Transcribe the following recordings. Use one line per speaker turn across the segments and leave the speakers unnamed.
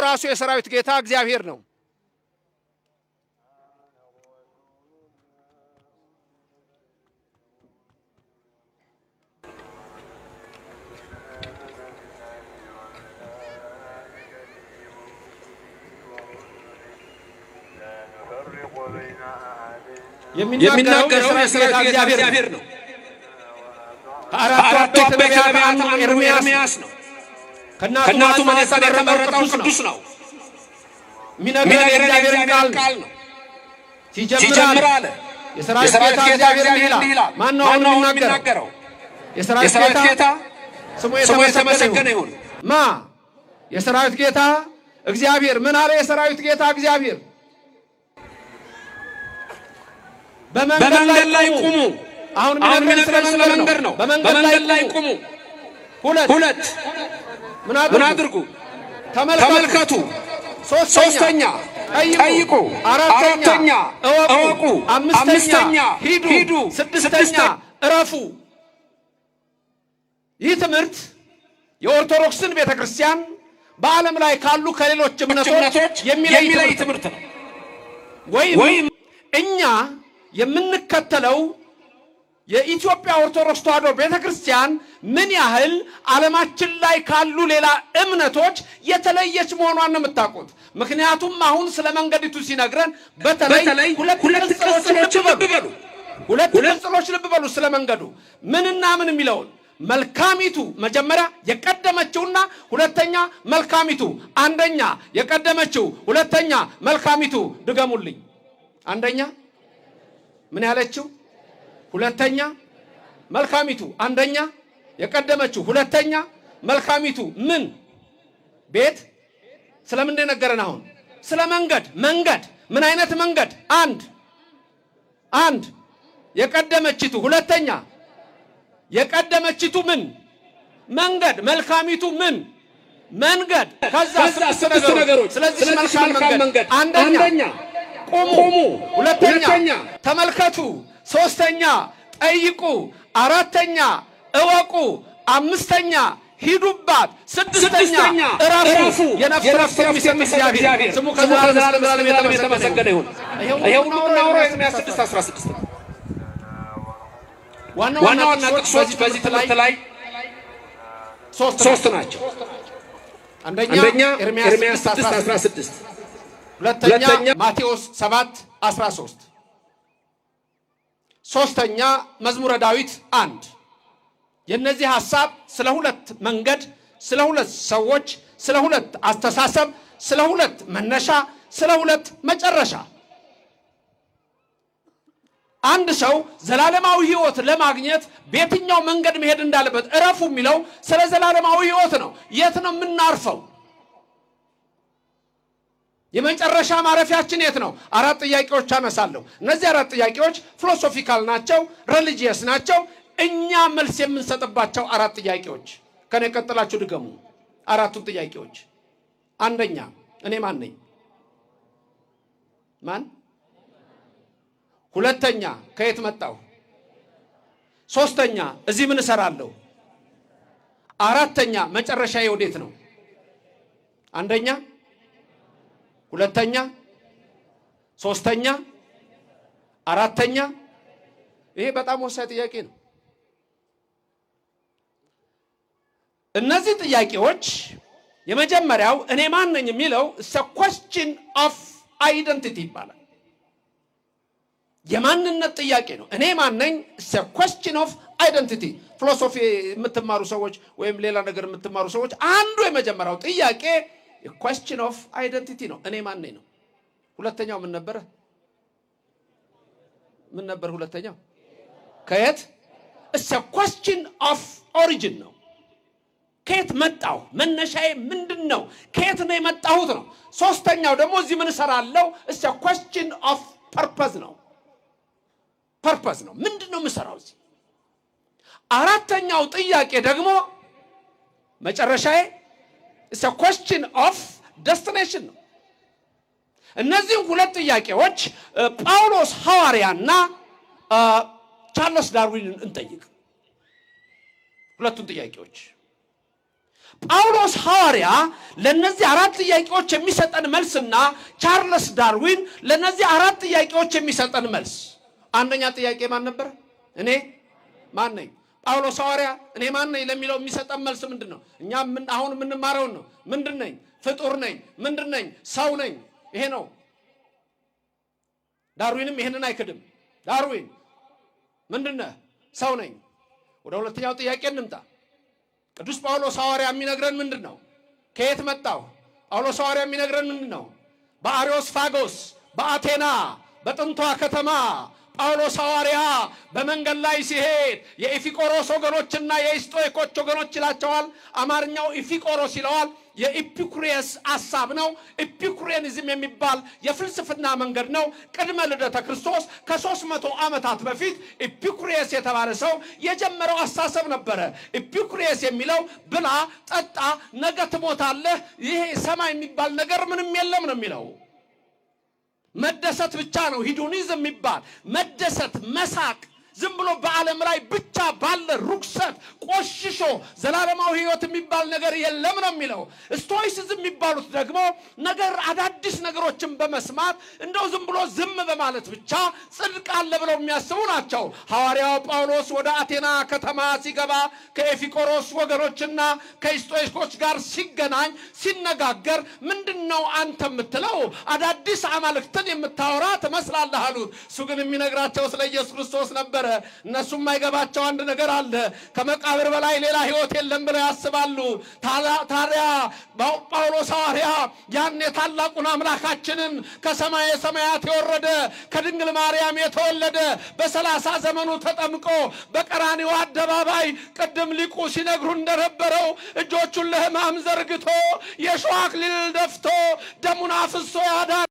ራሱ የሰራዊት ጌታ እግዚአብሔር ነው። የሚናገረው የሰራዊት ጌታ እግዚአብሔር ነው። አራቱ አበይት ነቢያት ኤርምያስ ነው። ከእናቱ ማኅፀን የተመረጠው ቅዱስ ነው። የሚነግረን የእግዚአብሔርን ቃል ነው። ሲጀምር አለ የሰራዊት ጌታ እግዚአብሔር እንዲህ ይላል። ማን ነው አሁን የሚናገረው? የሰራዊት ጌታ ስሙ የተመሰገነ ይሁን። ማ የሰራዊት ጌታ እግዚአብሔር ምን አለ? የሰራዊት ጌታ እግዚአብሔር በመንገድ ላይ ቁሙ። አሁን የሚነግረን ስለ መንገድ ነው። በመንገድ ላይ ቁሙ። ሁለት ምን አድርጉ? ተመልከቱ። ሶስተኛ ጠይቁ። አራተኛ እወቁ። አምስተኛ ሂዱ። ስድስተኛ እረፉ። ይህ ትምህርት የኦርቶዶክስን ቤተክርስቲያን በዓለም ላይ ካሉ ከሌሎች እምነቶች የሚለይ ትምህርት ነው። ወይም እኛ የምንከተለው የኢትዮጵያ ኦርቶዶክስ ተዋሕዶ ቤተክርስቲያን ምን ያህል ዓለማችን ላይ ካሉ ሌላ እምነቶች የተለየች መሆኗን ነው የምታውቁት። ምክንያቱም አሁን ስለ መንገዲቱ ሲነግረን በተለይ ሁለት ቅጽሎች ልብ በሉ ስለ መንገዱ ምንና ምን የሚለውን መልካሚቱ መጀመሪያ የቀደመችውና ሁለተኛ መልካሚቱ። አንደኛ የቀደመችው፣ ሁለተኛ መልካሚቱ። ድገሙልኝ። አንደኛ ምን ያለችው? ሁለተኛ መልካሚቱ። አንደኛ የቀደመችው፣ ሁለተኛ መልካሚቱ። ምን ቤት? ስለምን እንደነገረን አሁን ስለ መንገድ። ምን አይነት መንገድ? አንድ የቀደመችቱ፣ ሁለተኛ የቀደመችቱ ምን መንገድ፣ መልካሚቱ ምን መንገድ። ከዛ ስድስት ነገሮች። ስለዚህ መልካም መንገድ አንደኛ ቁሙ፣ ሁለተኛ ተመልከቱ፣ ሶስተኛ ጠይቁ፣ አራተኛ እወቁ፣ አምስተኛ ሂዱባት፣ ስድስተኛ እረፉ። የነፍስ የሚሰጥ እግዚአብሔር ስሙ ከዘላለም የተመሰገነ ይሁን። ይሄው ነው ኤርምያስ 6:16 ዋና ጥቅሶች በዚህ ትምህርት ላይ ሶስት ናቸው። አንደኛ ኤርምያስ 6:16፣ ሁለተኛ ማቴዎስ 7:13፣ ሶስተኛ መዝሙረ ዳዊት 1። የነዚህ ሐሳብ ስለ ሁለት መንገድ፣ ስለ ሁለት ሰዎች፣ ስለ ሁለት አስተሳሰብ፣ ስለ ሁለት መነሻ፣ ስለ ሁለት መጨረሻ። አንድ ሰው ዘላለማዊ ሕይወት ለማግኘት በየትኛው መንገድ መሄድ እንዳለበት እረፉ የሚለው ስለ ዘላለማዊ ሕይወት ነው። የት ነው የምናርፈው? የመጨረሻ ማረፊያችን የት ነው? 4 ጥያቄዎች አነሳለሁ። እነዚህ 4 ጥያቄዎች ፊሎሶፊካል ናቸው፣ ሪሊጂየስ ናቸው። እኛ መልስ የምንሰጥባቸው 4 ጥያቄዎች። ከኔ ቀጥላችሁ ድገሙ 4ቱን ጥያቄዎች። አንደኛ እኔ ማን ነኝ? ማን? ሁለተኛ ከየት መጣሁ? ሶስተኛ እዚህ ምን እሰራለሁ? አራተኛ መጨረሻዬ ወዴት ነው? አንደኛ፣ ሁለተኛ፣ ሶስተኛ፣ አራተኛ። ይሄ በጣም ወሳኝ ጥያቄ ነው። እነዚህ ጥያቄዎች የመጀመሪያው እኔ ማን ነኝ የሚለው question of identity ይባላል። የማንነት ጥያቄ ነው። እኔ ማን ነኝ? question of identity። ፊሎሶፊ የምትማሩ ሰዎች ወይም ሌላ ነገር የምትማሩ ሰዎች አንዱ የመጀመሪያው ጥያቄ question of identity ነው። እኔ ማን ነኝ ነው። ሁለተኛው ምን ነበር? ሁለተኛው ከየት? question of origin ነው። ከየት መጣሁ? መነሻዬ ምንድነው? ከየት ነው የመጣሁት ነው። ሶስተኛው ደግሞ እዚህ ምን እሰራለሁ? question of purpose ነው። ፐርፐዝ ነው። ምንድነው የምሰራው እዚህ? አራተኛው ጥያቄ ደግሞ መጨረሻዬ question of destination ነው። እነዚህን ሁለት ጥያቄዎች ጳውሎስ ሐዋርያና ቻርልስ ዳርዊንን እንጠይቅ። ሁለቱን ጥያቄዎች ጳውሎስ ሐዋርያ ለነዚህ አራት ጥያቄዎች የሚሰጠን መልስና ቻርልስ ዳርዊን ለነዚህ አራት ጥያቄዎች የሚሰጠን መልስ። አንደኛ ጥያቄ ማን ነበር? እኔ ማን ነኝ? ጳውሎስ ሐዋርያ እኔ ማን ነኝ ለሚለው የሚሰጠን መልስ ምንድነው? እኛ አሁን የምንማረው ነው። ምንድነኝ? ፍጡር ነኝ። ምንድነኝ? ሰው ነኝ። ይሄ ነው። ዳርዊንም ይሄንን አይክድም። ዳርዊን ምንድነህ? ሰው ነኝ። ወደ ሁለተኛው ጥያቄ እንምጣ። ቅዱስ ጳውሎስ ሐዋርያ የሚነግረን ምንድነው? ከየት መጣው? ጳውሎስ ሐዋርያ የሚነግረን ምንድነው? በአሪዮስፋጎስ በአቴና በጥንቷ ከተማ ጳውሎስ ሐዋርያ በመንገድ ላይ ሲሄድ የኢፊቆሮስ ወገኖችና የኢስጦይኮች ወገኖች ይላቸዋል። አማርኛው ኢፊቆሮስ ይለዋል። የኢፒኩሪየስ ሐሳብ ነው። ኢፒኩሪያኒዝም የሚባል የፍልስፍና መንገድ ነው። ቅድመ ልደተ ክርስቶስ ከ300 ዓመታት በፊት ኢፒኩሪየስ የተባለ ሰው የጀመረው አስተሳሰብ ነበረ። ኢፒኩሪየስ የሚለው ብላ፣ ጠጣ፣ ነገ ትሞታለህ፣ ይሄ ሰማይ የሚባል ነገር ምንም የለም ነው የሚለው። መደሰት ብቻ ነው። ሂዶኒዝም የሚባል መደሰት፣ መሳቅ፣ ዝም ብሎ በዓለም ላይ ብቻ ባለ ሩክሰት ቆሽሾ ዘላለማዊ ሕይወት የሚባል ነገር የለም ነው የሚለው። ስቶይሲዝም የሚባሉት ደግሞ ነገር አዳዲስ ነገሮችን በመስማት እንደው ዝም ብሎ ዝም በማለት ብቻ ጽድቅ አለ ብለው የሚያስቡ ናቸው። ሐዋርያው ጳውሎስ ወደ አቴና ከተማ ሲገባ ከኤፊቆሮስ ወገኖችና ከኢስጦይኮች ጋር ሲገናኝ ሲነጋገር ምንድነው አንተ የምትለው? አዳዲስ አማልክትን የምታወራ ትመስላለህ አሉት። እሱ ግን የሚነግራቸው ስለ ኢየሱስ ክርስቶስ ነበር። እነሱም አይገባቸው አንድ ነገር አለ። ከመቃብር በላይ ሌላ ሕይወት የለም ብለው ያስባሉ። ታዲያ ጳውሎስ ሐዋርያ ያን ታላቁን አምላካችንን ከሰማየ ሰማያት የወረደ ከድንግል ማርያም የተወለደ በ30 ዘመኑ ተጠምቆ በቀራንዮ አደባባይ ቅድም ሊቁ ሲነግሩ እንደነበረው እጆቹን ለሕማም ዘርግቶ የሾህ አክሊል ደፍቶ ደሙን አፍሶ ያዳነ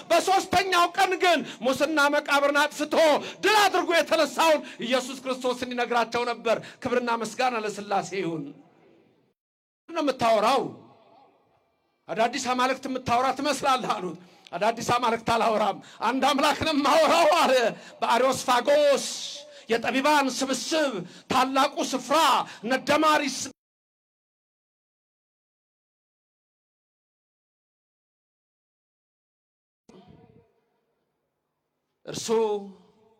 በሶስተኛው ቀን ግን ሙስና መቃብርን አጥፍቶ ድል አድርጎ የተነሳውን ኢየሱስ ክርስቶስን ይነግራቸው ነበር። ክብርና ምስጋና ለሥላሴ ይሁን። ነው የምታወራው? አዳዲስ አማልክት የምታወራ ትመስላለህ አሉት። አዳዲስ አማልክት አላወራም፣ አንድ አምላክ ነው የማወራው አለ። በአሪዮስፋጎስ የጠቢባን ስብስብ ታላቁ ስፍራ ነደማሪስ እርሱ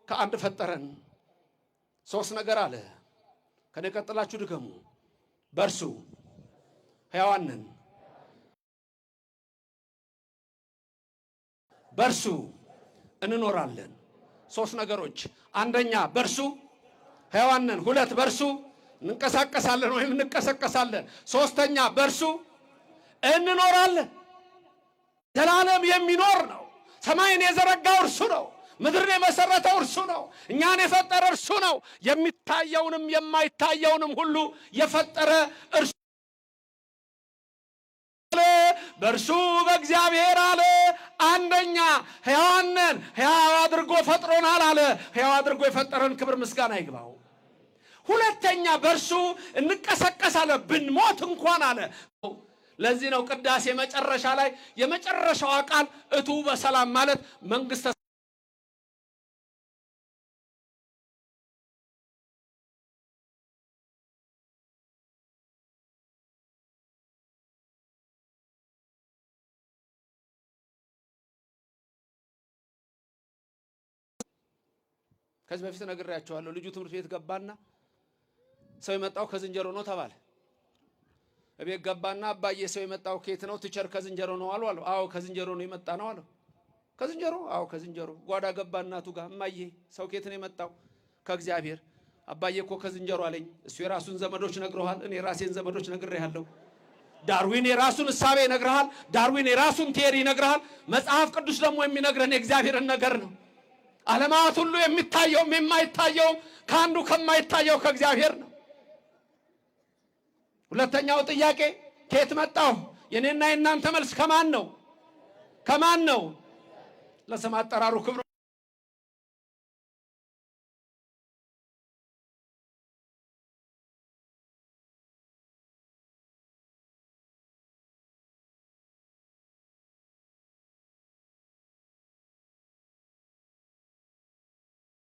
ከአንድ ፈጠረን። ሶስት ነገር አለ። ከኔ ቀጥላችሁ ድገሙ። በእርሱ ሕያዋን ነን፣ በእርሱ እንኖራለን። ሶስት ነገሮች። አንደኛ በእርሱ ሕያዋን ነን፣ ሁለት በእርሱ እንንቀሳቀሳለን ወይም እንቀሰቀሳለን፣ ሶስተኛ በእርሱ እንኖራለን። ዘላለም የሚኖር ነው። ሰማይን የዘረጋው እርሱ ነው። ምድርን የመሰረተው እርሱ ነው። እኛን የፈጠረ እርሱ ነው። የሚታየውንም የማይታየውንም ሁሉ የፈጠረ እርሱ በእርሱ በእግዚአብሔር አለ። አንደኛ ሕያዋን ነን፣ ሕያው አድርጎ ፈጥሮናል አለ። ሕያው አድርጎ የፈጠረን ክብር ምስጋና ይግባው። ሁለተኛ በእርሱ እንቀሰቀሳለን ብንሞት እንኳን አለ። ለዚህ ነው ቅዳሴ መጨረሻ ላይ የመጨረሻው ቃል እቱ በሰላም ማለት መንግስተ ከዚህ በፊት ነግሬያቸዋለሁ። ልጁ ትምህርት ቤት ገባና ሰው የመጣው ከዝንጀሮ ነው ተባለ። እቤት ገባና አባዬ ሰው የመጣው ከየት ነው? ቲቸር ከዝንጀሮ ነው አሉ። አዎ ከዝንጀሮ ነው የመጣ ነው አለው። ከዝንጀሮ? አዎ ከዝንጀሮ። ጓዳ ገባ እናቱ ጋር እማዬ ሰው ከየት ነው የመጣው? ከእግዚአብሔር። አባዬ እኮ ከዝንጀሮ አለኝ። እሱ የራሱን ዘመዶች ነግረዋል፣ እኔ የራሴን ዘመዶች ነግሬሃለሁ። ዳርዊን የራሱን እሳቤ ይነግርሃል፣ ዳርዊን የራሱን ቲዮሪ ይነግርሃል። መጽሐፍ ቅዱስ ደግሞ የሚነግረን የእግዚአብሔርን ነገር ነው። ዓለማት ሁሉ የሚታየውም የማይታየውም ከአንዱ ከማይታየው ከእግዚአብሔር ነው። ሁለተኛው ጥያቄ ከየት መጣሁ? የኔና የናንተ መልስ ከማን ነው? ከማን ነው? ለስም አጠራሩ ክብሩ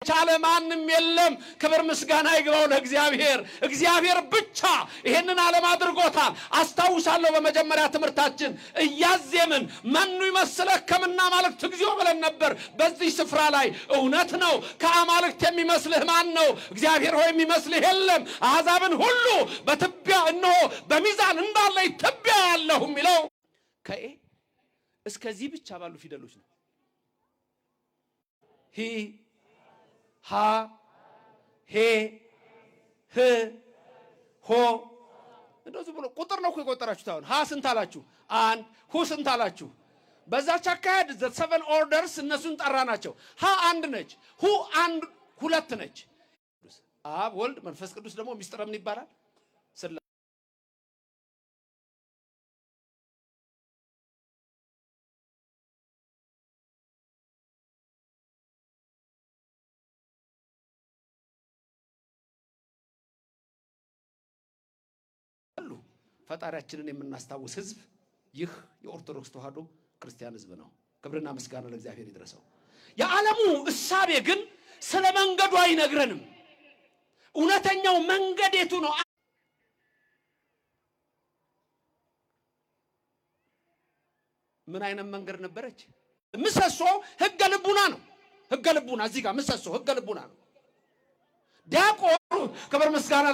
ቻለ ማንም የለም። ክብር ምስጋና ይግባው ለእግዚአብሔር። እግዚአብሔር ብቻ ይሄንን ዓለም አድርጎታል። አስታውሳለሁ በመጀመሪያ ትምህርታችን እያዜምን መኑ ይመስለከ እምነ አማልክት እግዚኦ ብለን ነበር። በዚህ ስፍራ ላይ እውነት ነው። ከአማልክት የሚመስልህ ማን ነው? እግዚአብሔር ሆይ የሚመስልህ የለም። አሕዛብን ሁሉ በትቢያ እነሆ በሚዛን እንዳለ ትቢያ ያለሁ የሚለው ከኤ እስከዚህ ብቻ ባሉ ፊደሎች ነው። ሂ ሃ ሄ ህ ሆ እንደዚህ ብሎ ቁጥር ነው የቆጠራችሁት። አሁን ሃ ስንት አላችሁ? አንድ። ሁ ስንት አላችሁ? በዛች አካሄድ ዘ ሰቨን ኦርደርስ እነሱን ጠራናቸው። ሃ አንድ ነች፣ ሁ አንድ ሁለት ነች። አብ ወልድ መንፈስ ቅዱስ ደግሞ ሚስጥረ ምን ይባላል? ፈጣሪያችንን የምናስታውስ ህዝብ ይህ የኦርቶዶክስ ተዋህዶ ክርስቲያን ህዝብ ነው። ክብርና ምስጋና ለእግዚአብሔር ይድረሰው። የዓለሙ እሳቤ ግን ስለ መንገዱ አይነግረንም። እውነተኛው መንገድ የቱ ነው? ምን አይነት መንገድ ነበረች? ምሰሶ ህገ ልቡና ነው። ህገ ልቡና እዚህ ጋር ምሰሶ ህገ ልቡና ነው። ዲያቆኑ ክብር ምስጋና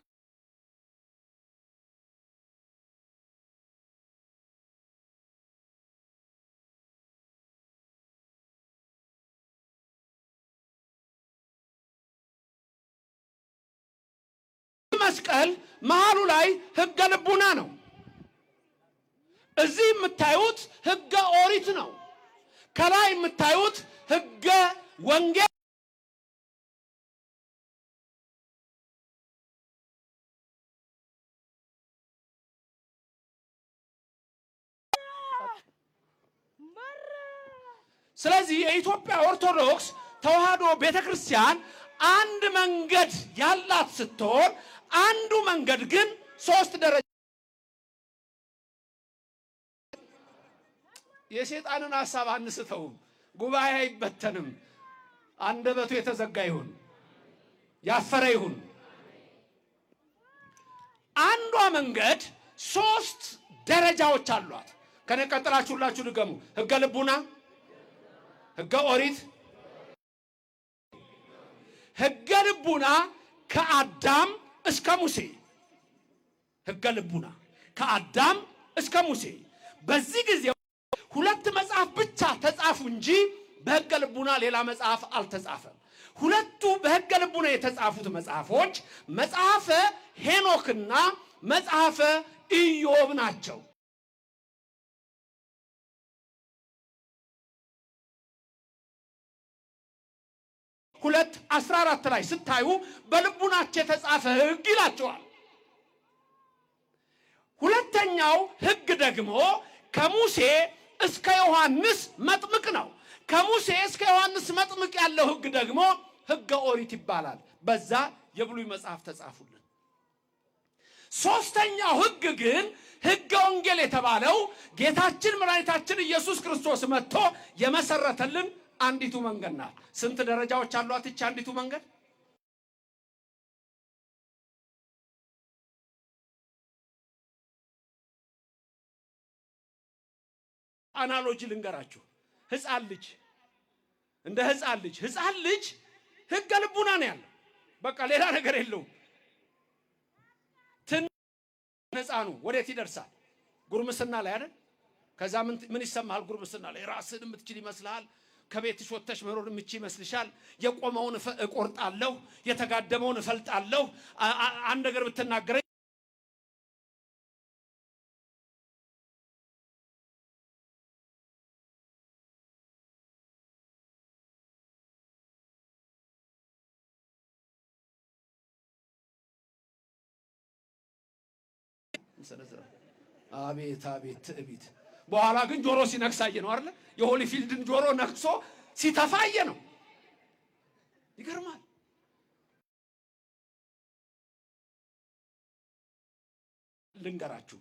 መስቀል መሃሉ ላይ ህገ ልቡና ነው። እዚህ የምታዩት ህገ ኦሪት ነው። ከላይ የምታዩት ህገ ወንጌል። ስለዚህ የኢትዮጵያ ኦርቶዶክስ ተዋህዶ ቤተክርስቲያን አንድ መንገድ ያላት ስትሆን አንዱ መንገድ ግን ሶስት ደረጃ የሸይጣንን ሐሳብ አንስተውም። ጉባኤ አይበተንም። አንደበቱ የተዘጋ ይሁን፣ ያፈረ ይሁን። አንዷ መንገድ ሶስት ደረጃዎች አሏት። ከነቀጥላችሁላችሁ ድገሙ። ህገ ልቡና፣ ህገ ኦሪት። ህገ ልቡና ከአዳም እስከ ሙሴ። ህገ ልቡና ከአዳም እስከ ሙሴ። በዚህ ጊዜ ሁለት መጽሐፍ ብቻ ተጻፉ እንጂ በህገ ልቡና ሌላ መጽሐፍ አልተጻፈም። ሁለቱ በህገ ልቡና የተጻፉት መጽሐፎች መጽሐፈ ሄኖክና መጽሐፈ ኢዮብ ናቸው። 2:14 ላይ ስታዩ በልቡናቸው የተጻፈ ህግ ይላቸዋል። ሁለተኛው ህግ ደግሞ ከሙሴ እስከ ዮሐንስ መጥምቅ ነው። ከሙሴ እስከ ዮሐንስ መጥምቅ ያለው ህግ ደግሞ ህገ ኦሪት ይባላል። በዛ የብሉይ መጽሐፍ ተጻፉልን። ሶስተኛው ህግ ግን ህገ ወንጌል የተባለው ጌታችን መድኃኒታችን ኢየሱስ ክርስቶስ መጥቶ የመሰረተልን አንዲቱ መንገድ ናት። ስንት ደረጃዎች አሏት እቺ አንዲቱ መንገድ? አናሎጂ ልንገራችሁ። ህፃን ልጅ እንደ ህፃን ልጅ ህገ ልቡና ነው ያለው። በቃ ሌላ ነገር የለውም። ህፃኑ ወዴት ይደርሳል? ጉርምስና ላይ አይደል? ከዛ ምን ይሰማል? ጉርምስና ላይ ራስን የምትችል ይመስልሃል? ከቤትሽ ወጥተሽ መኖር የምትችል ይመስልሻል? የቆመውን እቆርጣለሁ፣ የተጋደመውን እፈልጣለሁ። አንድ ነገር ብትናገረኝ አቤት አቤት ትዕቢት። በኋላ ግን ጆሮ ሲነክሳየ ነው አይደል? የሆሊፊልድን ጆሮ ነክሶ ሲተፋየ ነው። ይገርማል። ልንገራችሁ፣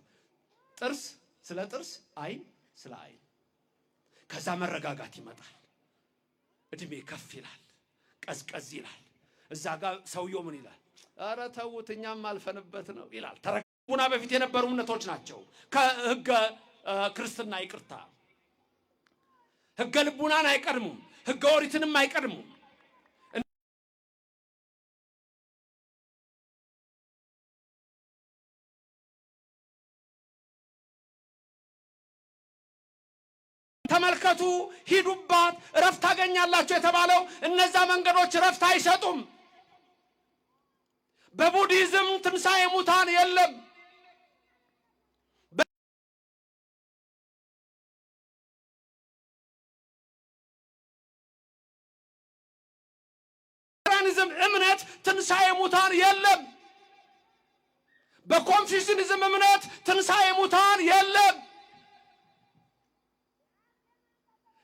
ጥርስ ስለ ጥርስ፣ አይን ስለ አይን። ከዛ መረጋጋት ይመጣል፣ እድሜ ከፍ ይላል፣ ቀዝቀዝ ይላል። እዛ ጋር ሰውየው ምን ይላል? ኧረ ተውት እኛም አልፈንበት ነው ይላል። ተረኩና በፊት የነበሩ እምነቶች ናቸው። ከሕገ ክርስትና ይቅርታ፣ ሕገ ልቡናን አይቀድሙም፣ ሕገ ኦሪትንም አይቀድሙም። ተመልከቱ፣ ሂዱባት ረፍት ታገኛላችሁ የተባለው እነዛ መንገዶች ረፍት አይሰጡም። በቡዲዝም ትንሣኤ ሙታን የለም። በሉተራኒዝም እምነት ትንሣኤ ሙታን የለም። በኮንፊውሽኒዝም እምነት ትንሣኤ ሙታን የለም።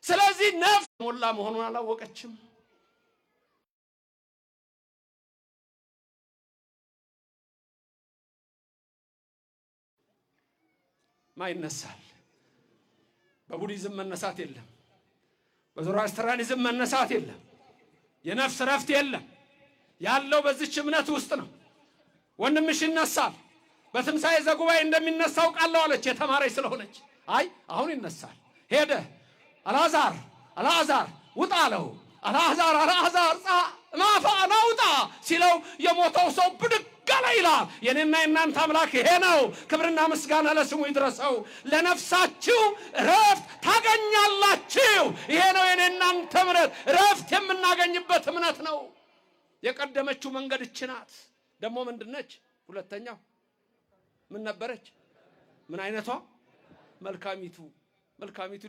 ስለዚህ ነፍስ ሞላ መሆኑን አላወቀችም። ማይነሳል። በቡዲዝም መነሳት የለም። በዞራስትራኒዝም መነሳት የለም። የነፍስ ረፍት የለም። ያለው በዚች እምነት ውስጥ ነው። ወንድምሽ ይነሳል። በትንሣኤ ዘጉባኤ እንደሚነሳው ቃል አለች የተማረች ስለሆነች። አይ አሁን ይነሳል። ሄደ አልዓዛር ውጣ አለው። አልዓዛር ናፋ ናውጣ ሲለው የሞተው ሰው ብድግ አለ ይላል። የኔና የናንተ አምላክ ይሄ ነው። ክብርና ምስጋና ለስሙ ይድረሰው። ለነፍሳችሁ ረፍት ታገኛላችሁ። ይሄ ነው የኔና እናንተ እምነት፣ ረፍት የምናገኝበት እምነት ነው። የቀደመችው መንገድ እች ናት። ደግሞ ምንድነች? ሁለተኛው ምን ነበረች? ምን አይነቷ? መልካሚቱ።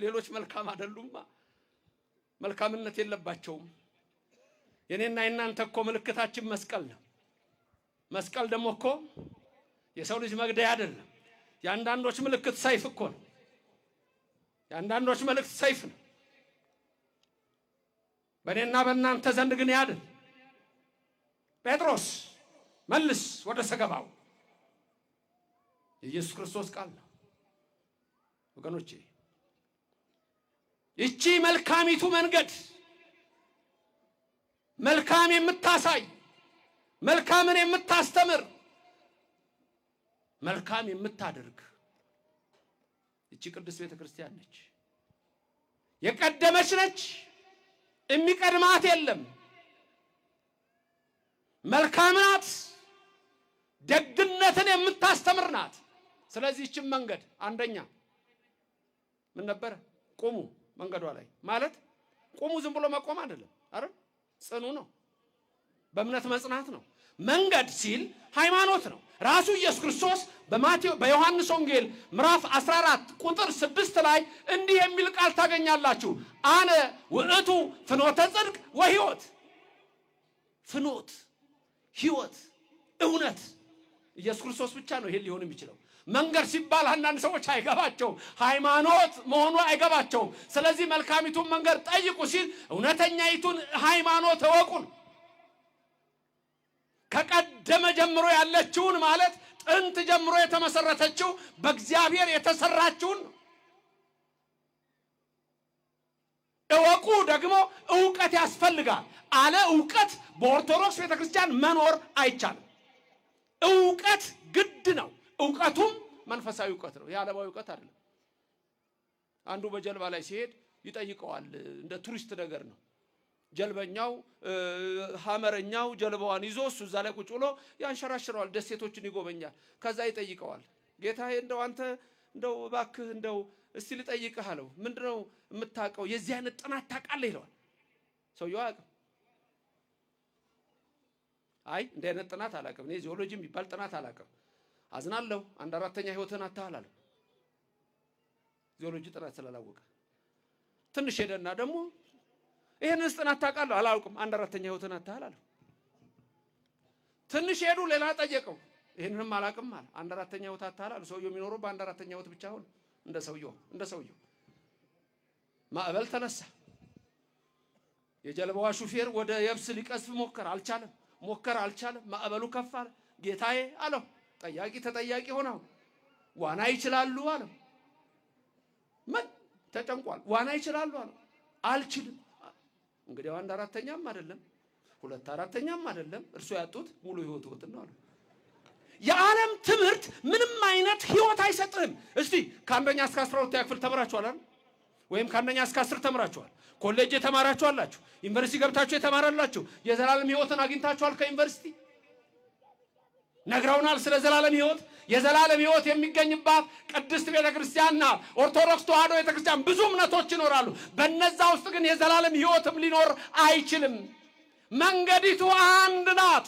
ሌሎች መልካም አይደሉማ፣ መልካምነት የለባቸውም። የኔና የናንተ እኮ ምልክታችን መስቀል ነው። መስቀል ደግሞ እኮ የሰው ልጅ መግደያ አይደለም። የአንዳንዶች ምልክት ሰይፍ እኮ ነው። የአንዳንዶች መልእክት ሰይፍ ነው። በእኔና በእናንተ ዘንድ ግን ያድን። ጴጥሮስ መልስ ወደ ሰገባው የኢየሱስ ክርስቶስ ቃል ነው። ወገኖቼ ይቺ መልካሚቱ መንገድ መልካም የምታሳይ መልካምን የምታስተምር መልካም የምታደርግ ይቺ ቅድስት ቤተ ክርስቲያን ነች። የቀደመች ነች። የሚቀድማት የለም። መልካም ናት። ደግነትን የምታስተምር ናት። ስለዚህ ይህችን መንገድ አንደኛ ምን ነበር? ቁሙ መንገዷ ላይ ማለት ቁሙ ዝም ብሎ መቆም አይደለም። አረ ጽኑ ነው። በእምነት መጽናት ነው። መንገድ ሲል ሃይማኖት ነው። ራሱ ኢየሱስ ክርስቶስ በዮሐንስ ወንጌል ምዕራፍ 14 ቁጥር 6 ላይ እንዲህ የሚል ቃል ታገኛላችሁ። አነ ውእቱ ፍኖተ ጽድቅ ወሕይወት። ፍኖት፣ ሕይወት፣ እውነት ኢየሱስ ክርስቶስ ብቻ ነው ይሄ ሊሆን የሚችለው። መንገድ ሲባል አንዳንድ ሰዎች አይገባቸው፣ ሃይማኖት መሆኑ አይገባቸው። ስለዚህ መልካሚቱን መንገድ ጠይቁ ሲል እውነተኛይቱን ሃይማኖት እወቁን። ከቀደመ ጀምሮ ያለችውን ማለት ጥንት ጀምሮ የተመሰረተችው በእግዚአብሔር የተሰራችውን እወቁ። ደግሞ ዕውቀት ያስፈልጋል። አለ ዕውቀት በኦርቶዶክስ ቤተክርስቲያን መኖር አይቻልም። ዕውቀት ግድ ነው። ዕውቀቱም መንፈሳዊ ዕውቀት ነው፣ የዓለማዊ ዕውቀት አይደለም። አንዱ በጀልባ ላይ ሲሄድ ይጠይቀዋል። እንደ ቱሪስት ነገር ነው። ጀልበኛው ሐመረኛው ጀልባዋን ይዞ እሱ እዛ ላይ ቁጭ ብሎ ያንሸራሽረዋል፣ ደሴቶችን ይጎበኛል። ከዛ ይጠይቀዋል። ጌታዬ እንደው አንተ እንደው እባክህ እንደው እስቲ ልጠይቅህ አለው። ምንድነው የምታውቀው? የዚህ አይነት ጥናት ታውቃለህ ይለዋል። ሰውየው አያውቅም። አይ እንዲህ አይነት ጥናት አላውቅም፣ እኔ ጂኦሎጂ የሚባል ጥናት አላውቅም። አዝናለሁ፣ 1/4 ህይወትን አታህል አለው። ጂኦሎጂ ጥናት ስላላወቀ ትንሽ ሄደና ደግሞ ይሄንስ ጥናት ታውቃለህ? አላውቅም፣ 1/4 ህይወትን አታህል አለው። ትንሽ ሄዱ፣ ሌላ ጠየቀው። ይሄንንም አላውቅም አለ። 1/4 ህይወት አታህል አለው። ሰውየው የሚኖረው በ1/4 ህይወት ብቻ ሆነ። እንደ ሰውየው ማዕበል ተነሳ። የጀልባዋ ሹፌር ወደ የብስ ሊቀዝፍ ሞከረ፣ አልቻለም። ማዕበሉ ከፍ አለ። ጌታዬ አለው። ጠያቂ ተጠያቂ ሆነው ዋና ይችላሉ አለው። ምን ተጨንቋል። ዋና ይችላሉ አለው። አልችልም። እንግዲህ 1/4ኛም አይደለም 2/4ኛም አይደለም እርሱ ያጡት ሙሉ ህይወት ነው አሉ። የዓለም ትምህርት ምንም አይነት ህይወት አይሰጥህም። እስቲ ከአንደኛ እስከ 12 ክፍል ተመራችኋል አይደል? ወይም ከአንደኛ እስከ 10 ተመራችኋል። ኮሌጅ የተማራችሁ አላችሁ፣ ዩኒቨርሲቲ ገብታችሁ የተማራላችሁ የዘላለም ህይወትን አግኝታችኋል። ከዩኒቨርሲቲ ነግረውናል ስለ ዘላለም ህይወት። የዘላለም ህይወት የሚገኝባት ቅድስት ቤተክርስቲያን ናት። ኦርቶዶክስ ተዋሕዶ ቤተክርስቲያን ብዙ እምነቶች ይኖራሉ። በነዛ ውስጥ ግን የዘላለም ህይወትም ሊኖር አይችልም። መንገዲቱ አንድ ናት፣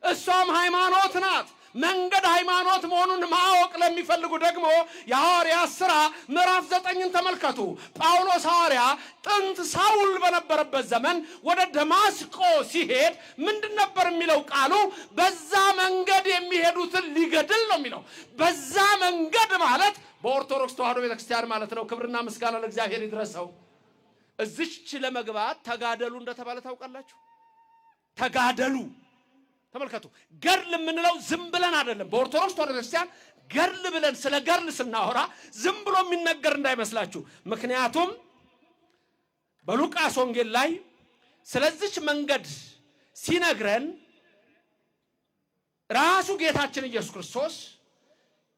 እሷም ሃይማኖት ናት። መንገድ ሃይማኖት መሆኑን ማወቅ ለሚፈልጉ ደግሞ የሐዋርያት ሥራ ምዕራፍ 9ን ተመልከቱ። ጳውሎስ ሐዋርያ ጥንት ሳውል በነበረበት ዘመን ወደ ደማስቆ ሲሄድ ምንድን ነበር የሚለው ቃሉ? በዛ መንገድ የሚሄዱትን ሊገድል ነው የሚለው። በዛ መንገድ ማለት በኦርቶዶክስ ተዋሕዶ ቤተክርስቲያን ማለት ነው። ክብርና ምስጋና ለእግዚአብሔር ይድረሰው። እዚች ለመግባት ተጋደሉ እንደተባለ ታውቃላችሁ። ተጋደሉ ተመልከቱ። ገድል የምንለው ዝም ብለን አይደለም። በኦርቶዶክስ ተዋሕዶ ቤተክርስቲያን ገድል ብለን ስለ ገድል ስናወራ ዝም ብሎ የሚነገር እንዳይመስላችሁ። ምክንያቱም በሉቃስ ወንጌል ላይ ስለዚች መንገድ ሲነግረን ራሱ ጌታችን ኢየሱስ ክርስቶስ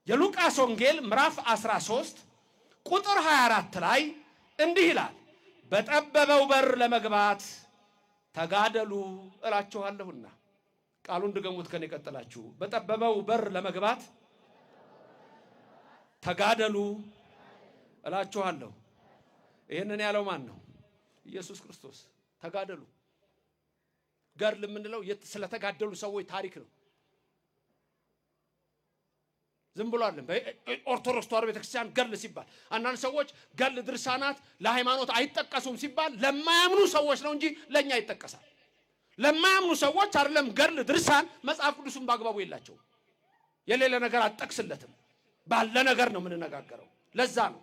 የሉቃስ ወንጌል ምዕራፍ 13 ቁጥር 24 ላይ እንዲህ ይላል፣ በጠበበው በር ለመግባት ተጋደሉ እላችኋለሁና። ቃሉን ድገሙት ከኔ ቀጥላችሁ። በጠበበው በር ለመግባት ተጋደሉ እላችኋለሁ። ይህንን ያለው ማን ነው? ኢየሱስ ክርስቶስ። ተጋደሉ። ገድል የምንለው ስለተጋደሉ ሰዎች ታሪክ ነው። ዝም ብሎ አይደለም። በኦርቶዶክስ ተዋሕዶ ቤተክርስቲያን ገድል ሲባል አንዳንድ ሰዎች ገድል ድርሳናት ለሃይማኖት አይጠቀሱም ሲባል ለማያምኑ ሰዎች ነው እንጂ ለኛ ይጠቀሳል። ለማያምኑ ሰዎች አይደለም ገድል ድርሳን መጽሐፍ ቅዱስን በአግባቡ የላቸውም። የሌለ ነገር አጠቅስለትም። ባለ ነገር ነው የምንነጋገረው። ለዛ ነው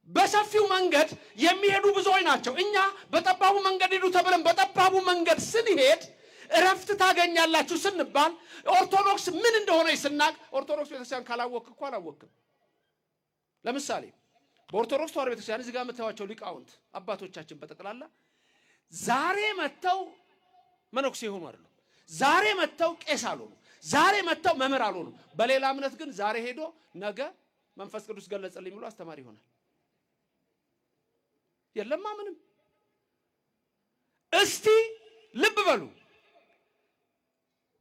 በሰፊው መንገድ የሚሄዱ ብዙዎች ናቸው። እኛ በጠባቡ መንገድ ሄዱ ተብለን በጠባቡ መንገድ ስንሄድ እረፍት ታገኛላችሁ ስንባል ኦርቶዶክስ ምን እንደሆነ ይስናቅ። ኦርቶዶክስ ቤተክርስቲያን ካላወቅ እኮ አላወቅም። ለምሳሌ በኦርቶዶክስ ተዋሕዶ ቤተክርስቲያን እዚህ ጋር የምታዩዋቸው ሊቃውንት አባቶቻችን በጠቅላላ ዛሬ መተው መነኩሴ ሆኑ አይደለም። ዛሬ መተው ቄስ አልሆኑ። ዛሬ መተው መምህር አልሆኑ። በሌላ እምነት ግን ዛሬ ሄዶ ነገ መንፈስ ቅዱስ ገለጸልኝ ብሎ አስተማሪ ይሆናል። የለማ ምንም። እስቲ ልብ በሉ።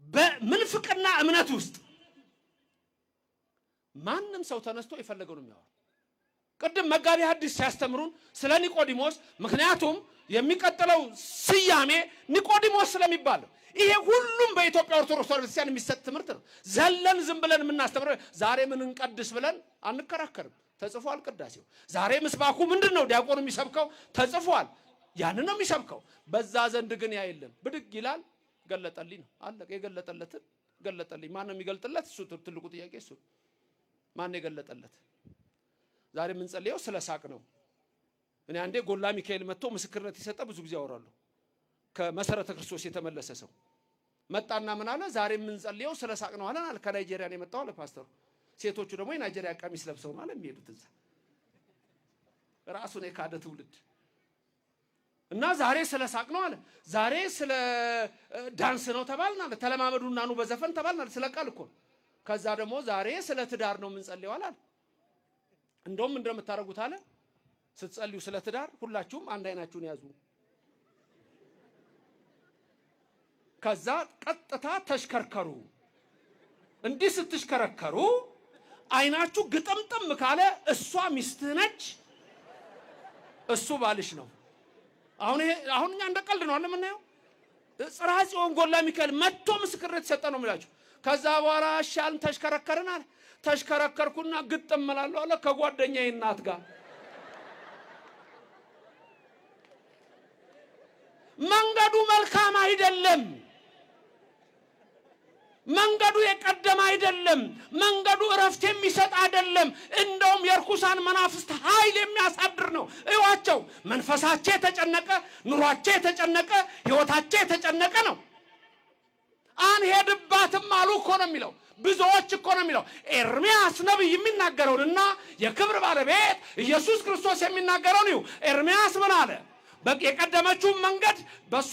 በምንፍቅና እምነት ውስጥ ማንም ሰው ተነስቶ የፈለገው ነው የሚያወራው። ቅድም መጋቢ ሐዲስ ሲያስተምሩን ስለ ኒቆዲሞስ፣ ምክንያቱም የሚቀጥለው ስያሜ ኒቆዲሞስ ስለሚባል ይሄ ሁሉም በኢትዮጵያ ኦርቶዶክስ ተዋሕዶ ቤተክርስቲያን የሚሰጥ ትምህርት ነው። ዘለን ዝም ብለን የምናስተምረው ዛሬ ምን እንቀድስ ብለን አንከራከርም። ተጽፏል ቅዳሴው። ዛሬ ምስባኩ ምንድነው ዲያቆኑ የሚሰብከው ተጽፏል። ያንን ነው የሚሰብከው። በዛ ዘንድ ግን ያ የለም። ብድግ ይላል ገለጠልኝ ነው አለቀ። የገለጠለትን ገለጠልኝ። ማን ነው የሚገልጥለት? እሱ ትልቁ ጥያቄ እሱ። ማን የገለጠለት? ዛሬ ምን ጸልየው ስለ ሳቅ ነው። እኔ አንዴ ጎላ ሚካኤል መጥቶ ምስክርነት ይሰጣ ብዙ ጊዜ አወራለሁ። ከመሰረተ ክርስቶስ የተመለሰ ሰው መጣና ምን አለ? ዛሬ ምን ጸልየው ስለ ሳቅ ነው አለ። ከናይጄሪያ ነው የመጣው አለ ፓስተሩ። ሴቶቹ ደግሞ የናይጄሪያ ቀሚስ ለብሰው ነው አለ የሚሄዱት እዛ። ራሱን የካደ ትውልድ እና ዛሬ ስለ ሳቅ ነው አለ። ዛሬ ስለ ዳንስ ነው ተባልና አለ። ተለማመዱና ኑ በዘፈን ተባልና ስለ ቃል እኮ። ከዛ ደግሞ ዛሬ ስለ ትዳር ነው ምን ጸልየው አለ። እንደውም እንደምታረጉት አለ ስትጸልዩ ስለ ትዳር ሁላችሁም አንድ አይናችሁን ያዙ። ከዛ ቀጥታ ተሽከርከሩ። እንዲህ ስትሽከረከሩ አይናችሁ ግጥምጥም ካለ እሷ ሚስትህ ነች፣ እሱ ባልሽ ነው። አሁን እኛ እንደቀልድ ነው አለ ምናየው። ጽርሐ ጽዮን ጎላ ሚካኤል መጥቶ ምስክርነት ሰጠ ነው የሚላችሁ። ከዛ በኋላ ሻልን ተሽከረከርን አለ። ተሽከረከርኩና ግጥም እላለሁ አለ ከጓደኛዬ እናት ጋር። መንገዱ መልካም አይደለም። መንገዱ የቀደመ አይደለም። መንገዱ እረፍት የሚሰጥ አይደለም። እንደውም የርኩሳን መናፍስት ኃይል የሚያሳድር ነው። እዩዋቸው። መንፈሳቸው የተጨነቀ፣ ኑሯቸው የተጨነቀ፣ ህይወታቸው የተጨነቀ ነው። አንሄድባትም አሉ እኮ ነው የሚለው። ብዙዎች እኮ ነው የሚለው። ኤርምያስ ነብይ የሚናገረውንና የክብር ባለቤት ኢየሱስ ክርስቶስ የሚናገረውን እዩ። ኤርምያስ ምን አለ? የቀደመችውን መንገድ በሷ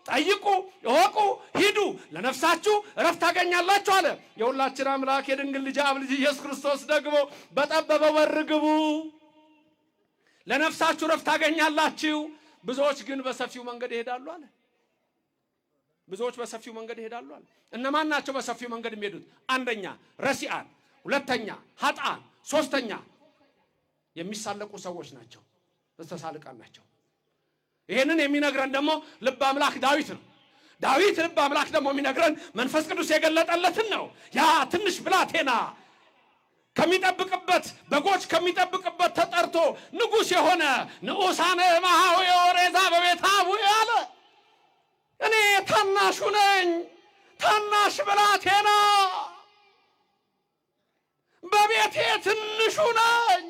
ጠይቁ፣ እወቁ፣ ሂዱ፣ ለነፍሳችሁ እረፍት ታገኛላችሁ አለ። የሁላችን አምላክ የድንግል ልጅ አብ ልጅ ኢየሱስ ክርስቶስ ደግሞ በጠበበው በር ግቡ፣ ለነፍሳችሁ እረፍት ታገኛላችሁ። ብዙዎች ግን በሰፊው መንገድ ይሄዳሉ አለ። ብዙዎች በሰፊው መንገድ ይሄዳሉ አለ። እነማን ናቸው በሰፊው መንገድ የሚሄዱት? አንደኛ ረሲዓን፣ ሁለተኛ ኃጥአን፣ ሶስተኛ የሚሳለቁ ሰዎች ናቸው፣ ተሳልቃን ናቸው። ይሄንን የሚነግረን ደግሞ ልበ አምላክ ዳዊት ነው። ዳዊት ልበ አምላክ ደግሞ የሚነግረን መንፈስ ቅዱስ የገለጠለትን ነው። ያ ትንሽ ብላቴና ከሚጠብቅበት በጎች ከሚጠብቅበት ተጠርቶ ንጉሥ የሆነ ንዑሳነ ማሃዊ ወሬዛ በቤተ አቡየ አለ። እኔ ታናሹ ነኝ፣ ታናሽ ብላቴና በቤቴ ትንሹ ነኝ፣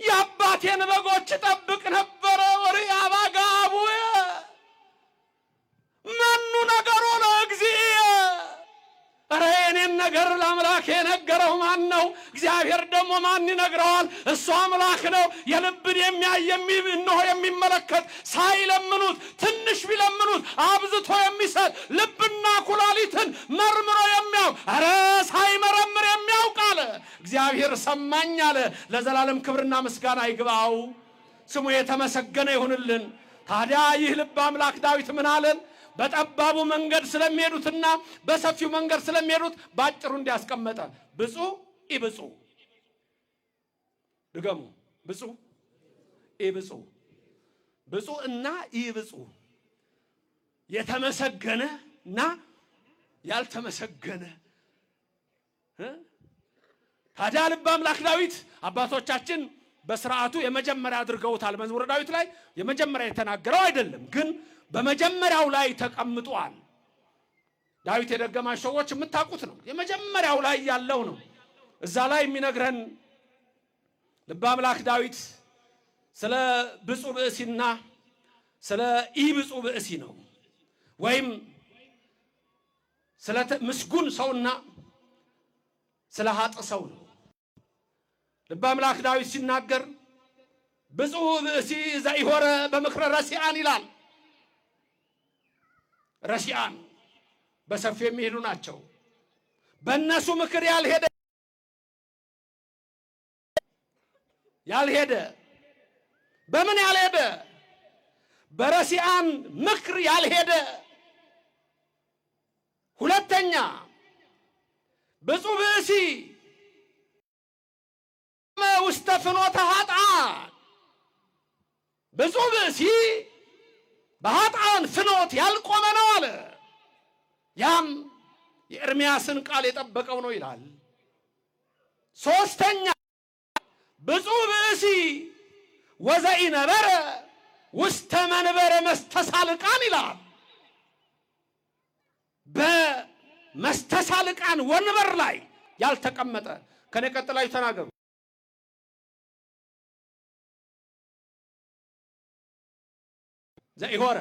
የአባቴን በጎች ጠብቅ ነበረ። ወርያ ባጋ አቡየ መኑ ነገሮ ለእግዚእ። ኧረ የኔን ነገር ለአምላክ የነገረው ማን ነው? እግዚአብሔር ደግሞ ማን ይነግረዋል? እሱ አምላክ ነው። የልብን የሚያይ እነሆ የሚመለከት፣ ሳይለምኑት ትንሽ ቢለምኑት አብዝቶ የሚሰጥ፣ ልብና ኩላሊትን መርምሮ የሚያውቅ፣ ኧረ ሳይመረምር የሚያውቅ አለ። እግዚአብሔር ሰማኝ አለ። ለዘላለም ክብርና ምስጋና ይግባው፣ ስሙ የተመሰገነ ይሁንልን። ታዲያ ይህ ልበ አምላክ ዳዊት ምን አለን? በጠባቡ መንገድ ስለሚሄዱትና በሰፊው መንገድ ስለሚሄዱት ባጭሩ እንዲያስቀመጠ ብፁዕ ኢብፁዕ። ድገሙ፣ ብፁዕ ኢብፁዕ። ብፁዕ እና ኢብፁዕ፣ የተመሰገነና ያልተመሰገነ። ታዲያ ልበ አምላክ ዳዊት አባቶቻችን በስርዓቱ የመጀመሪያ አድርገውታል። መዝሙረ ዳዊት ላይ የመጀመሪያ የተናገረው አይደለም፣ ግን በመጀመሪያው ላይ ተቀምጧል። ዳዊት የደገማቸው ሰዎች የምታውቁት ነው። የመጀመሪያው ላይ ያለው ነው። እዛ ላይ የሚነግረን ልበ አምላክ ዳዊት ስለ ብፁዕ ብእሲና ስለ ኢብፁዕ ብእሲ ነው። ወይም ስለ ምስጉን ሰውና ስለ ኃጥ ሰው ነው። ልበ አምላክ ዳዊት ሲናገር ብፁዕ ብእሲ ዘኢሖረ በምክረ ረሲዓን ይላል። ረሲዓን በሰፊው የሚሄዱ ናቸው። በእነሱ ምክር ያልሄደ በምን ያልሄደ? በረሲዓን ምክር ያልሄደ። ሁለተኛ ብፁዕ ብእሲ ውስተ ፍኖተ ኃጥአን። ብፁዕ ብእሲ በኃጥአን ፍኖት ያልቆመ ነው አለ። ያም የኤርምያስን ቃል የጠበቀው ነው ይላል። ሶስተኛ ብፁዕ ብእሲ ወዘኢነበረ ውስተ መንበረ መስተሳልቃን ይላል። በመስተሳልቃን ወንበር ላይ ያልተቀመጠ። ከኔ ቀጥላችሁ ተናገሩ። ዘኢሖረ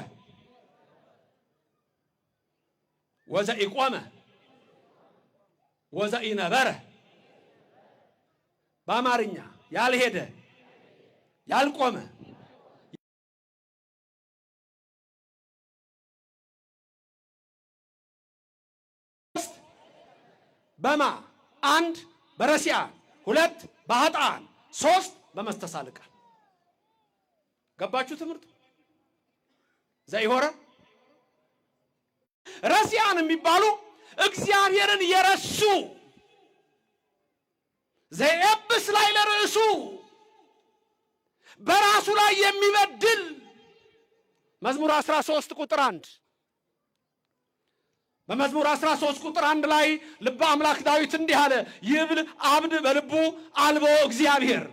ወዘኢቆመ ወዘኢነበረ። በአማርኛ ያልሄደ ያልቆመ በማ አንድ በረሲዓን፣ ሁለት በኃጥአን፣ ሶስት በመስተሳልቃን። ገባችሁ ትምህርቱ? ዘኢሖረ ረሲዓን የሚባሉ እግዚአብሔርን የረሱ ዘየብስ ላይ ለርእሱ በራሱ ላይ የሚበድል መዝሙር 13 ቁጥር 1 በመዝሙር 13 ቁጥር 1 ላይ ልበ አምላክ ዳዊት እንዲህ አለ፣ ይብል አብድ በልቡ አልቦ እግዚአብሔር።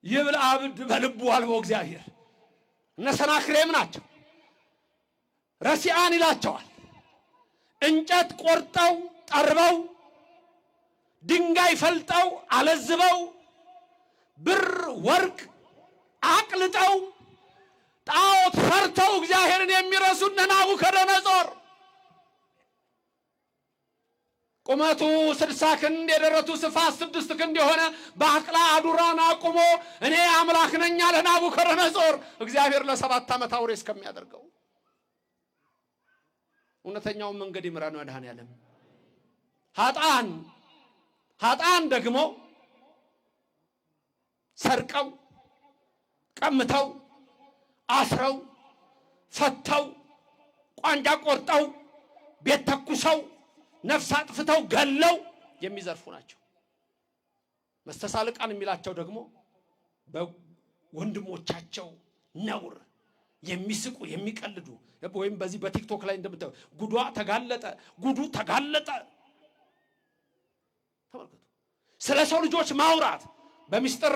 ይብል አብድ በልቡ አልቦ እግዚአብሔር። እነ ሰናክሬም ናቸው። ረሲዓን ይላቸዋል። እንጨት ቆርጠው ጠርበው፣ ድንጋይ ፈልጠው አለዝበው፣ ብር ወርቅ አቅልጠው፣ ጣዖት ፈርተው እግዚአብሔርን የሚረሱ እነ ናቡከደነጾር ቁመቱ 60 ክንድ የደረቱ ስፋት 6 ክንድ የሆነ በአቅላ አዱራን አቁሞ እኔ አምላክ ነኝ አለ ናቡከደነፆር። እግዚአብሔር ለ7 ዓመት አውሬ እስከሚያደርገው እውነተኛውን መንገድ ይምራን መድኃኔዓለም። ኃጥአን ደግሞ ሰርቀው ቀምተው አስረው ፈተው ቋንጃ ቆርጠው ቤት ተኩሰው ነፍስ አጥፍተው ገለው የሚዘርፉ ናቸው። መስተሳልቃን የሚላቸው ደግሞ በወንድሞቻቸው ነውር የሚስቁ የሚቀልዱ ወይም በዚህ በቲክቶክ ላይ እንደምታዩ ጉዱ ተጋለጠ። ተመልከቱ። ስለ ሰው ልጆች ማውራት በሚስጥር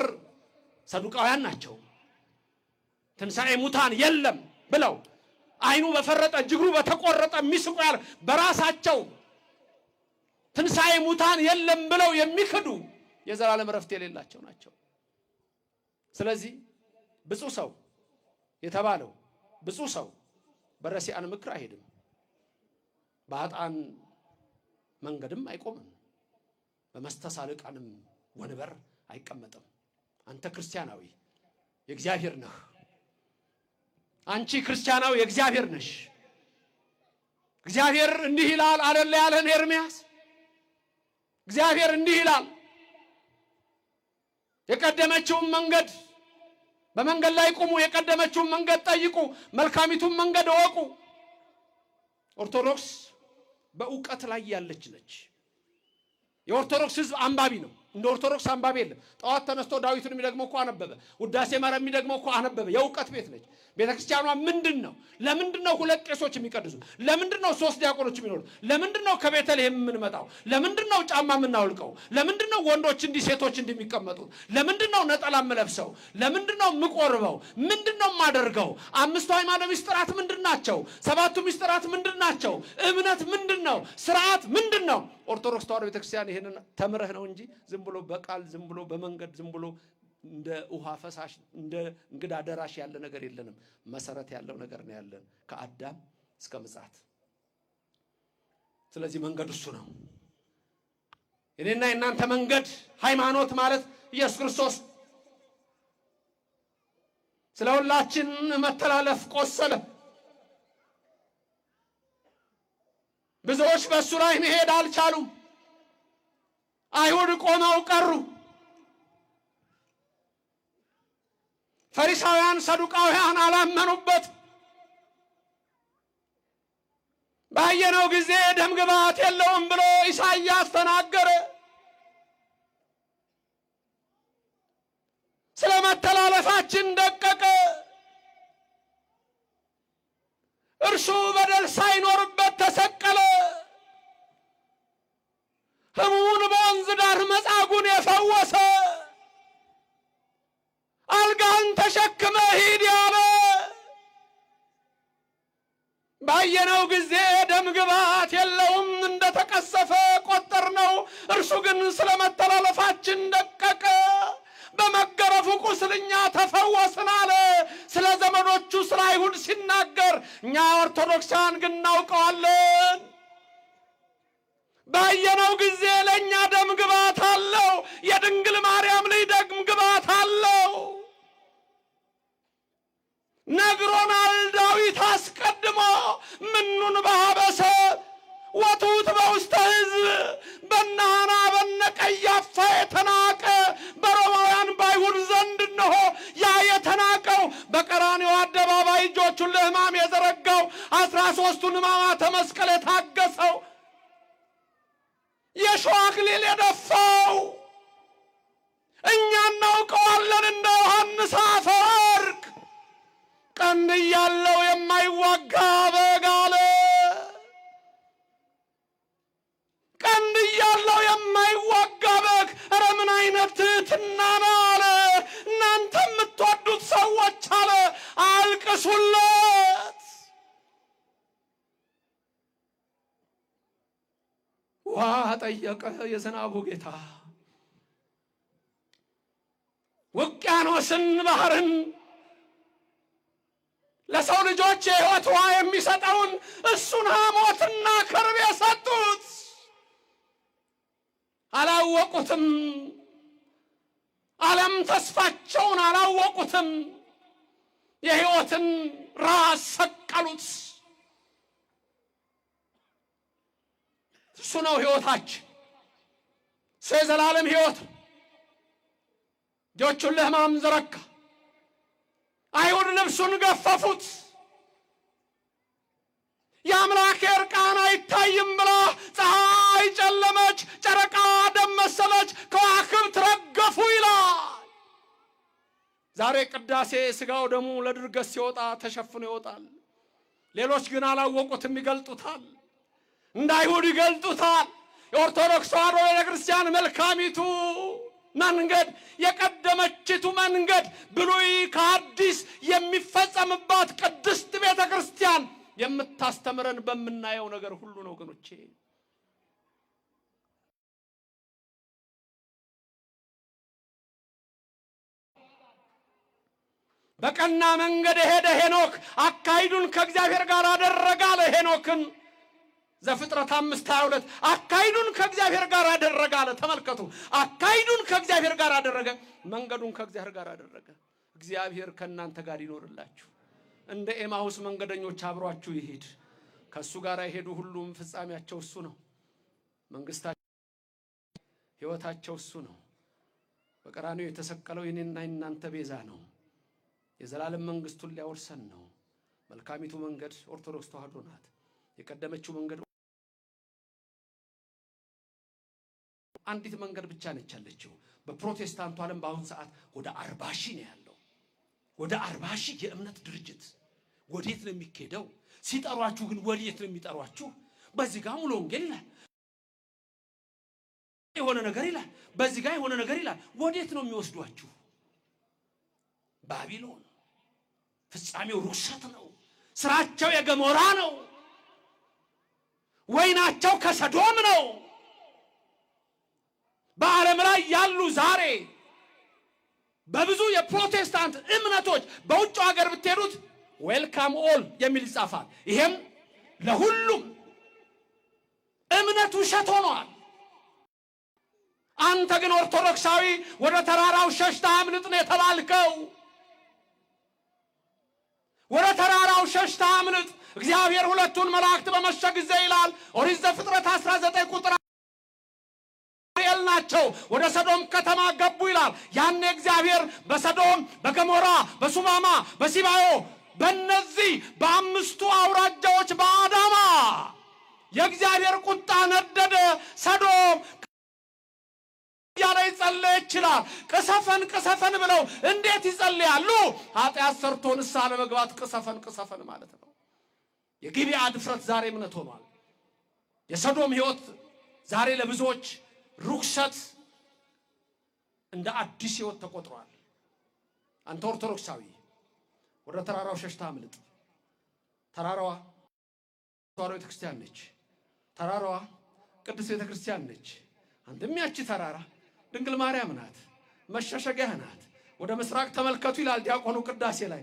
ሰዱቃውያን ናቸው። ትንሣኤ ሙታን የለም ብለው አይኑ በፈረጠ ጅግሩ በተቆረጠ የሚስቁ ያለ በራሳቸው ትንሣኤ ሙታን የለም ብለው የሚክዱ የዘላለም ረፍት የሌላቸው ናቸው። ስለዚህ ብፁዕ ሰው የተባለው ብፁዕ ሰው በረሲዓን ምክር አይሄድም፣ በኃጥአን መንገድም አይቆምም፣ በመስተሳልቃንም ወንበር አይቀመጥም። አንተ ክርስቲያናዊ የእግዚአብሔር ነህ። አንቺ ክርስቲያናዊ የእግዚአብሔር ነሽ። እግዚአብሔር እንዲህ ይላል አይደል ያለን ኤርምያስ። እግዚአብሔር እንዲህ ይላል፣ የቀደመችውን መንገድ በመንገድ ላይ ቁሙ፣ የቀደመችውን መንገድ ጠይቁ፣ መልካሚቱን መንገድ እወቁ። ኦርቶዶክስ በእውቀት ላይ ያለች ነች። የኦርቶዶክስ ሕዝብ አንባቢ ነው። እንደ ኦርቶዶክስ አንባቢ የለም። ጠዋት ተነስቶ ዳዊትን የሚደግመው እኮ አነበበ፣ ውዳሴ ማርያም የሚደግመው እኮ አነበበ። የእውቀት ቤት ነች ቤተክርስቲያኗ። ምንድነው? ለምንድነው 2 ቄሶች የሚቀድሱ? ለምንድነው 3 ዲያቆኖች የሚኖሩ? ለምንድነው ከቤተልሔም የምንመጣው? ለምንድነው ጫማ የምናውልቀው? ለምንድነው ወንዶች እንዲህ ሴቶች እንደሚቀመጡት? ለምንድነው ነጠላ የምለብሰው? ለምንድነው የምቆርበው? ምንድነው የማደርገው? 5ቱ ሃይማኖት ምስጢራት ምንድናቸው? 7ቱ ምስጢራት ምንድናቸው? እምነት ምንድነው? ስርዓት ምንድነው? ኦርቶዶክስ ተዋሕዶ ቤተክርስቲያን ይሄንን ተምረህ ነው እንጂ ዝም ብሎ በቃል ዝም ብሎ በመንገድ ዝም ብሎ እንደ ውሃ ፈሳሽ እንደ እንግዳ ደራሽ ያለ ነገር የለንም። መሰረት ያለው ነገር ነው ያለን ከአዳም እስከ ምጽአት። ስለዚህ መንገድ እሱ ነው። እኔና የእናንተ መንገድ ሃይማኖት ማለት ኢየሱስ ክርስቶስ ስለ ሁላችን መተላለፍ ቆሰለ። ብዙዎች በእሱ ላይ መሄድ አልቻሉም። አይሁድ ቆመው ቀሩ። ፈሪሳውያን ሰዱቃውያን አላመኑበት። ባየነው ጊዜ ደም ግባት የለውም ብሎ ኢሳይያስ ተናገረ። ስለ መተላለፋችን ደቀቀ። እርሱ በደል ሳይኖርበት ተሰቀለ። ሕሙሙን በወንዝ ዳር መጻጉን የፈወሰ አልጋን ተሸክመ ሂድ ያለ ባየነው ጊዜ ደም ግባት የለውም እንደተቀሰፈ ቆጠርነው። እርሱ ግን ስለ መተላለፋችን ደቀቀ፣ በመገረፉ ቁስልኛ ተፈወስን አለ። ስለ ዘመዶቹ ስለ አይሁድ ሲናገር እኛ ኦርቶዶክሳን ግን እናውቀዋለን። ባየነው ጊዜ ለእኛ ደም ግባት አለው። የድንግል ማርያም ልጅ ደም ግባት አለው። ነግሮናል ዳዊት አስቀድሞ ምኑን በሀበሰ ወቱት በውስተ ሕዝብ በነሐና በነቀያፋ የተናቀ በሮማውያን በአይሁድ ዘንድ እነሆ ያ የተናቀው በቀራንዮ አደባባይ እጆቹን ለሕማም የዘረጋው 13ቱን ሕማማተ መስቀል የታገሰው የሾህ አክሊል የደፋው እኛ እናውቀዋለን። እንደ ዮሐንስ አፈወርቅ ቀንድ ያለው የማይዋጋ በግ አለ። ቀንድ ያለው የማይዋጋ በግ። ኧረ ምን አይነት ትሕትና ነው አለ። እናንተ የምትወዱት ሰዎች አለ አልቅሱለት። ውሃ ጠየቀ የዝናቡ ጌታ። ውቅያኖስን ባህርን ለሰው ልጆች የሕይወት ውሃ የሚሰጠውን እሱን ሐሞትና ከርቤ ሰጡት። አላወቁትም። ዓለም ተስፋቸውን አላወቁትም። የሕይወትን ራስ ሰቀሉት። እሱ ነው ሕይወታችን። እሱ የዘላለም ሕይወት። እጆቹን ለሕማም ዘረጋ። አይሁድ ልብሱን ገፈፉት። የአምላክ እርቃን አይታይም ብላ ፀሐይ ጨለመች፣ ጨረቃ ደም መሰለች፣ ከዋክብት ረገፉ ይላል። ዛሬ ቅዳሴ ሥጋው ደሙ ለድርገት ሲወጣ ተሸፍኖ ይወጣል። ሌሎች ግን አላወቁትም፣ ይገልጡታል። እንደ አይሁድ ይገልጡታል። የኦርቶዶክስ ተዋሕዶ ቤተክርስቲያን መልካሚቱ መንገድ፣ የቀደመችቱ መንገድ፣ ብሉይ ከአዲስ የሚፈጸምባት ቅድስት ቤተክርስቲያን የምታስተምረን በምናየው ነገር ሁሉ ነው ወገኖቼ። በቀና መንገድ የሄደ ሄኖክ አካሄዱን ከእግዚአብሔር ጋር አደረገ አለ ሄኖክን። ዘፍጥረት 5:22 አካሄዱን ከእግዚአብሔር ጋር አደረገ አለ። ተመልከቱ፣ አካሄዱን ከእግዚአብሔር ጋር አደረገ፣ መንገዱን ከእግዚአብሔር ጋር አደረገ። እግዚአብሔር ከእናንተ ጋር ይኖርላችሁ። እንደ ኤማሁስ መንገደኞች አብሯችሁ ይሄድ። ከሱ ጋር የሄዱ ሁሉም ፍጻሜያቸው እሱ ነው። መንግስታቸው፣ ሕይወታቸው እሱ ነው። በቀራንዮ የተሰቀለው የኔና የናንተ ቤዛ ነው። የዘላለም መንግስቱን ሊያወርሰን ነው። መልካሚቱ መንገድ ኦርቶዶክስ ተዋሕዶ ናት። የቀደመችው መንገድ አንዲት መንገድ ብቻ ነች ያለችው። በፕሮቴስታንቱ ዓለም በአሁን ሰዓት ወደ 40 ሺህ ነው ያለው። ወደ 40 ሺህ የእምነት ድርጅት። ወዴት ነው የሚኬደው? ሲጠሯችሁ ግን ወዴት ነው የሚጠሯችሁ? በዚህ ጋር ሙሉ ወንጌል ይላል፣ የሆነ ነገር ይላል፣ በዚህ ጋር የሆነ ነገር ይላል። ወዴት ነው የሚወስዷችሁ? ባቢሎን። ፍጻሜው ርኩሰት ነው። ስራቸው የገሞራ ነው። ወይናቸው ከሰዶም ነው። በዓለም ላይ ያሉ ዛሬ በብዙ የፕሮቴስታንት እምነቶች በውጭ ሀገር ብትሄዱት ዌልካም ኦል የሚል ይጻፋል። ይሄም ለሁሉም እምነት ውሸት ሆኗል። አንተ ግን ኦርቶዶክሳዊ ወደ ተራራው ሸሽተህ አምልጥ ነው የተባልከው። ወደ ተራራው ሸሽተህ አምልጥ። እግዚአብሔር ሁለቱን መላእክት በመሸ ጊዜ ይላል ኦሪት ዘፍጥረት 19 ቁጥር ናቸው ወደ ሰዶም ከተማ ገቡ ይላል። ያኔ እግዚአብሔር በሰዶም፣ በገሞራ፣ በሱማማ፣ በሲባዮ በእነዚህ በአምስቱ አውራጃዎች በአዳማ የእግዚአብሔር ቁጣ ነደደ። ሰዶም ያለ ይጸልይ ይችላል። ቅሰፈን ቅሰፈን ብለው እንዴት ይጸልያሉ? ኃጢአት ሰርቶ ንስሐ ለመግባት ቅሰፈን ቅሰፈን ማለት ነው። የጊብዓ ድፍረት ዛሬ እምነት ሆኗል። የሰዶም ሕይወት ዛሬ ለብዙዎች ርኩሰት እንደ አዲስ ሕይወት ተቆጥሯል። አንተ ኦርቶዶክሳዊ ወደ ተራራው ሸሽተህ አምልጥ። ተራራዋ ተዋሕዶ ቤተክርስቲያን ነች። ተራራዋ ቅድስት ቤተክርስቲያን ነች። አንተም ያቺ ተራራ ድንግል ማርያም ናት፣ መሸሸጊያ ናት። ወደ ምስራቅ ተመልከቱ ይላል ዲያቆኑ ቅዳሴ ላይ።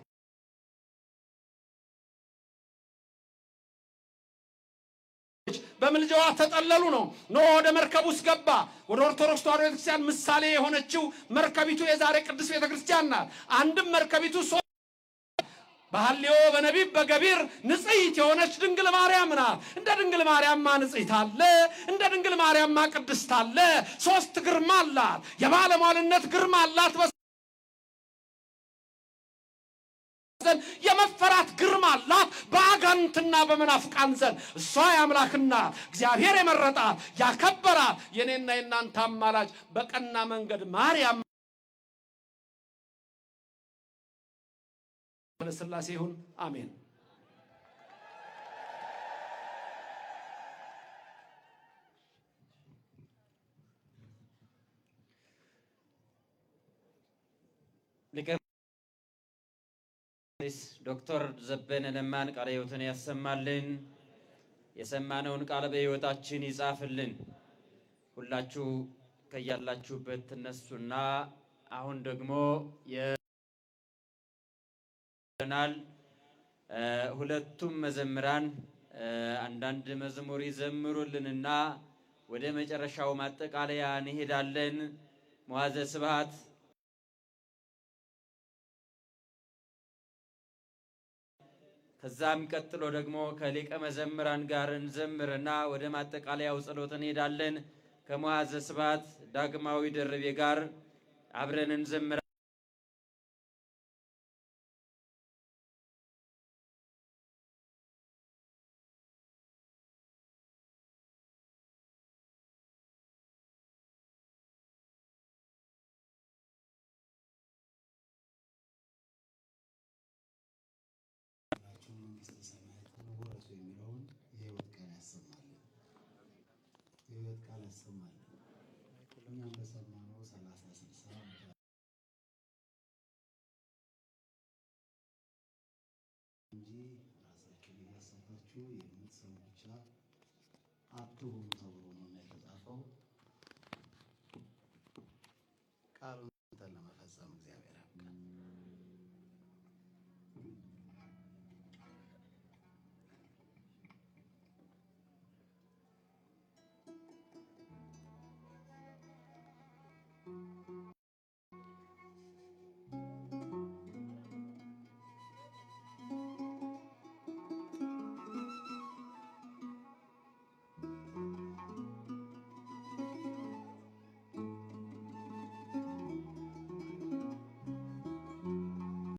በምልጃዋ ተጠለሉ ነው። ኖህ ወደ መርከብ ውስጥ ገባ። ወደ ኦርቶዶክስ ተዋሕዶ ቤተክርስቲያን ምሳሌ የሆነችው መርከቢቱ የዛሬ ቅድስት ቤተክርስቲያን ናት። አንድም መርከቢቱ በሐልዮ በነቢብ በገቢር ንጽሕት የሆነች ድንግል ማርያም ናት። እንደ ድንግል ማርያምማ ንጽሕት አለ? እንደ ድንግል ማርያምማ ቅድስት አለ? ሶስት ግርማ አላት። የባለሟልነት ግርማ አላት። የመፈራት ግርማ አላት በአጋንንትና በመናፍቃን ዘንድ። እሷ የአምላክና እግዚአብሔር የመረጣት ያከበራት የኔና የናንተ አማላጅ በቀና መንገድ ማርያም ለሥላሴ ይሁን አሜን።
ዶክተር ዘበነ ለማን ቃለ ሕይወትን ያሰማልን። የሰማነውን ቃል በሕይወታችን ይጻፍልን። ሁላችሁ ከያላችሁበት ተነሱና አሁን ደግሞ ሁለቱም መዘምራን አንዳንድ መዝሙር ይዘምሩልንና ወደ መጨረሻው ማጠቃለያ እንሄዳለን። መዋዘ ስብሐት ከዛም ቀጥሎ ደግሞ ከሊቀ መዘምራን ጋር እንዘምርና ወደ ማጠቃለያው ጸሎት እንሄዳለን። ከመዋዘ ስብሐት ዳግማዊ ደርቤ ጋር አብረን እንዘምራለን።
መንግሥተ ሰማያት ወረሱ የሚለውን የሕይወት ቃል ያሰማልን። የሕይወት ቃል ያሰማልን። እኛም በሰማነው 30-60 እንጂ ራሳችሁን እያሳታችሁ የምትሰሙ ብቻ አትሁኑ ተብሎ ነው የተጻፈው።